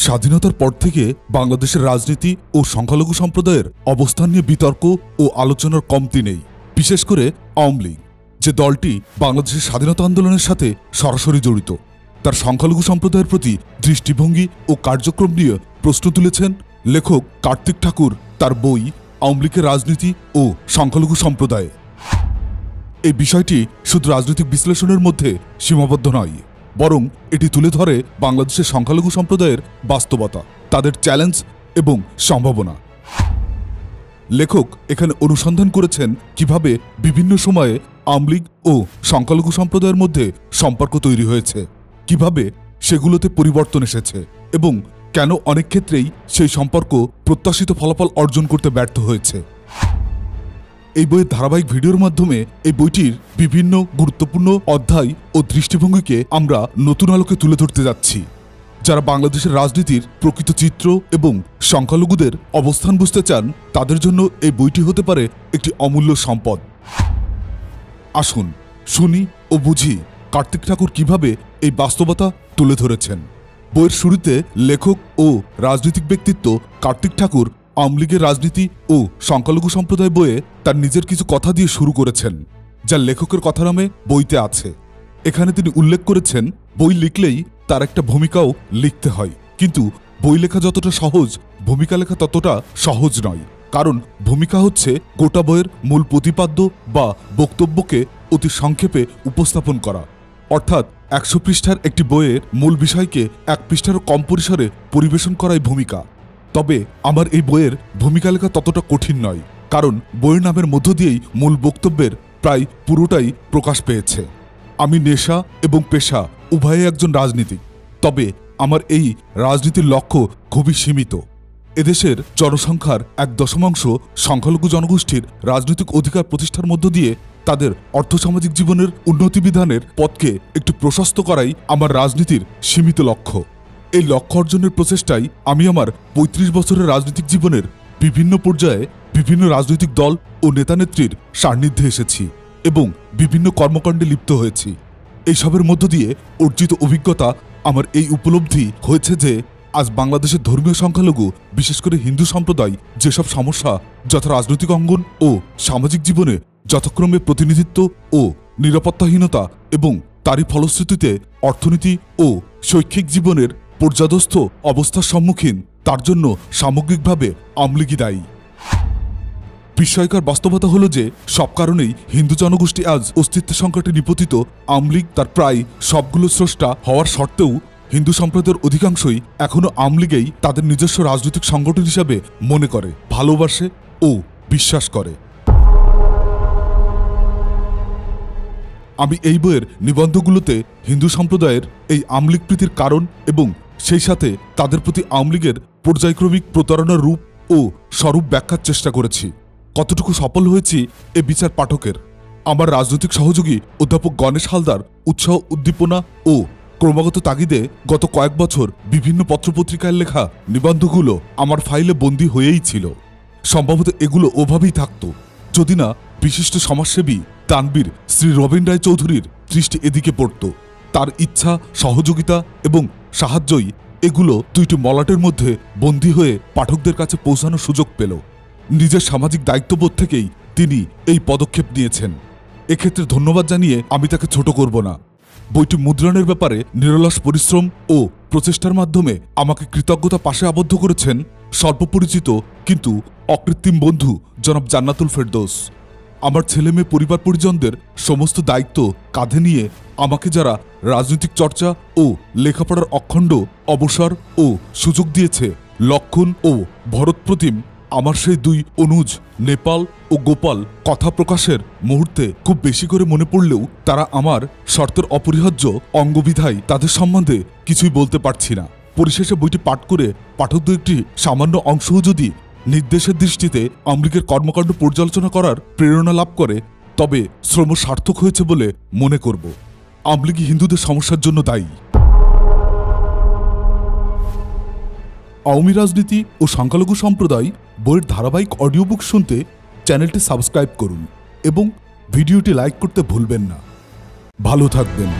স্বাধীনতার পর থেকে বাংলাদেশের রাজনীতি ও সংখ্যালঘু সম্প্রদায়ের অবস্থান নিয়ে বিতর্ক ও আলোচনার কমতি নেই। বিশেষ করে আওয়ামী লীগ, যে দলটি বাংলাদেশের স্বাধীনতা আন্দোলনের সাথে সরাসরি জড়িত, তার সংখ্যালঘু সম্প্রদায়ের প্রতি দৃষ্টিভঙ্গি ও কার্যক্রম নিয়ে প্রশ্ন তুলেছেন লেখক কার্তিক ঠাকুর তার বই আওয়ামী লীগের রাজনীতি ও সংখ্যালঘু সম্প্রদায়। এই বিষয়টি শুধু রাজনৈতিক বিশ্লেষণের মধ্যে সীমাবদ্ধ নয়, বরং এটি তুলে ধরে বাংলাদেশের সংখ্যালঘু সম্প্রদায়ের বাস্তবতা, তাদের চ্যালেঞ্জ এবং সম্ভাবনা। লেখক এখানে অনুসন্ধান করেছেন কিভাবে বিভিন্ন সময়ে আওয়ামী লীগ ও সংখ্যালঘু সম্প্রদায়ের মধ্যে সম্পর্ক তৈরি হয়েছে, কিভাবে সেগুলোতে পরিবর্তন এসেছে এবং কেন অনেক ক্ষেত্রেই সেই সম্পর্ক প্রত্যাশিত ফলাফল অর্জন করতে ব্যর্থ হয়েছে। এই বইয়ের ধারাবাহিক ভিডিওর মাধ্যমে এই বইটির বিভিন্ন গুরুত্বপূর্ণ অধ্যায় ও দৃষ্টিভঙ্গিকে আমরা নতুন আলোকে তুলে ধরতে যাচ্ছি। যারা বাংলাদেশের রাজনীতির প্রকৃত চিত্র এবং সংখ্যালঘুদের অবস্থান বুঝতে চান, তাদের জন্য এই বইটি হতে পারে একটি অমূল্য সম্পদ। আসুন শুনি ও বুঝি কার্তিক ঠাকুর কিভাবে এই বাস্তবতা তুলে ধরেছেন। বইয়ের শুরুতে লেখক ও রাজনৈতিক ব্যক্তিত্ব কার্তিক ঠাকুর আওয়ামী লীগের রাজনীতি ও সংখ্যালঘু সম্প্রদায় বইয়ে তার নিজের কিছু কথা দিয়ে শুরু করেছেন, যা লেখকের কথা নামে বইতে আছে। এখানে তিনি উল্লেখ করেছেন, বই লিখলেই তার একটা ভূমিকাও লিখতে হয়, কিন্তু বই লেখা যতটা সহজ, ভূমিকা লেখা ততটা সহজ নয়। কারণ ভূমিকা হচ্ছে গোটা বইয়ের মূল প্রতিপাদ্য বা বক্তব্যকে অতি সংক্ষেপে উপস্থাপন করা, অর্থাৎ 100 পৃষ্ঠার একটি বইয়ের মূল বিষয়কে 1 পৃষ্ঠারও কম পরিসরে পরিবেশন করাই ভূমিকা। তবে আমার এই বইয়ের ভূমিকা লেখা ততটা কঠিন নয়, কারণ বইয়ের নামের মধ্য দিয়েই মূল বক্তব্যের প্রায় পুরোটাই প্রকাশ পেয়েছে। আমি নেশা এবং পেশা উভয়ে একজন রাজনীতিক, তবে আমার এই রাজনীতির লক্ষ্য খুবই সীমিত। এদেশের জনসংখ্যার 1/10 সংখ্যালঘু জনগোষ্ঠীর রাজনৈতিক অধিকার প্রতিষ্ঠার মধ্য দিয়ে তাদের অর্থসামাজিক জীবনের উন্নতি বিধানের পথকে একটু প্রশস্ত করাই আমার রাজনীতির সীমিত লক্ষ্য। এই লক্ষ্য অর্জনের প্রচেষ্টায় আমি আমার 35 বছরের রাজনৈতিক জীবনের বিভিন্ন পর্যায়ে বিভিন্ন রাজনৈতিক দল ও নেতানেত্রীর সান্নিধ্যে এসেছি এবং বিভিন্ন কর্মকাণ্ডে লিপ্ত হয়েছি। এইসবের মধ্য দিয়ে অর্জিত অভিজ্ঞতা আমার এই উপলব্ধি হয়েছে যে আজ বাংলাদেশের ধর্মীয় সংখ্যালঘু, বিশেষ করে হিন্দু সম্প্রদায়, যেসব সমস্যা যথা রাজনৈতিক অঙ্গন ও সামাজিক জীবনে যথাক্রমে প্রতিনিধিত্ব ও নিরাপত্তাহীনতা এবং তারই ফলশ্রুতিতে অর্থনীতি ও শৈক্ষিক জীবনের পর্যাদস্থ অবস্থার সম্মুখীন, তার জন্য সামগ্রিকভাবে আওয়ামী লীগই দায়ী। বিস্ময়কর বাস্তবতা হল যে সব কারণেই হিন্দু জনগোষ্ঠী আজ অস্তিত্বের সংকটে নিপতিত। আওয়ামী লীগ তার প্রায় সবগুলো স্রষ্টা হওয়ার সত্ত্বেও হিন্দু সম্প্রদায়ের অধিকাংশই এখনও আওয়ামী লীগেই তাদের নিজস্ব রাজনৈতিক সংগঠন হিসাবে মনে করে, ভালোবাসে ও বিশ্বাস করে। আমি এই বইয়ের নিবন্ধগুলোতে হিন্দু সম্প্রদায়ের এই আওয়ামী লীগ প্রীতির কারণ এবং সেই সাথে তাদের প্রতি আওয়ামী লীগের পর্যায়ক্রমিক প্রতারণার রূপ ও স্বরূপ ব্যাখ্যার চেষ্টা করেছি। কতটুকু সফল হয়েছি এ বিচার পাঠকের। আমার রাজনৈতিক সহযোগী অধ্যাপক গণেশ হালদার উৎসাহ, উদ্দীপনা ও ক্রমাগত তাগিদে গত কয়েক বছর বিভিন্ন পত্রপত্রিকায় লেখা নিবন্ধগুলো আমার ফাইলে বন্দী হয়েই ছিল। সম্ভবত এগুলো ওভাবেই থাকত যদি না বিশিষ্ট সমাজসেবী তানবীর শ্রী রবীন রায় চৌধুরীর দৃষ্টি এদিকে পড়ত। তার ইচ্ছা, সহযোগিতা এবং সাহায্যই এগুলো দুইটি মলাটের মধ্যে বন্দী হয়ে পাঠকদের কাছে পৌঁছানোর সুযোগ পেল। নিজের সামাজিক দায়িত্ববোধ থেকেই তিনি এই পদক্ষেপ নিয়েছেন। এক্ষেত্রে ধন্যবাদ জানিয়ে আমি তাকে ছোট করব না। বইটি মুদ্রণের ব্যাপারে নিরলস পরিশ্রম ও প্রচেষ্টার মাধ্যমে আমাকে কৃতজ্ঞতা পাশে আবদ্ধ করেছেন স্বল্প পরিচিত কিন্তু অকৃত্রিম বন্ধু জনাব জান্নাতুল ফেরদৌস। আমার ছেলে মেয়ে, পরিবার পরিজনদের সমস্ত দায়িত্ব কাঁধে নিয়ে আমাকে যারা রাজনৈতিক চর্চা ও লেখাপড়ার অখণ্ড অবসর ও সুযোগ দিয়েছে, লক্ষণ ও ভরত প্রতিম, আমার সেই 2 অনুজ নেপাল ও গোপাল কথা প্রকাশের মুহূর্তে খুব বেশি করে মনে পড়লেও তারা আমার শর্তের অপরিহার্য অঙ্গবিধায় তাদের সম্বন্ধে কিছুই বলতে পারছি না। পরিশেষে বইটি পাঠ করে পাঠকদের একটি সামান্য অংশও যদি নির্দেশের দৃষ্টিতে আওয়ামী লীগের কর্মকাণ্ড পর্যালোচনা করার প্রেরণা লাভ করে, তবে শ্রম সার্থক হয়েছে বলে মনে করব। আওয়ামী লীগ হিন্দুদের সমস্যার জন্য দায়ী। আওয়ামী রাজনীতি ও সংখ্যালঘু সম্প্রদায় বইয়ের ধারাবাহিক অডিও বুক শুনতে চ্যানেলটি সাবস্ক্রাইব করুন এবং ভিডিওটি লাইক করতে ভুলবেন না। ভালো থাকবেন।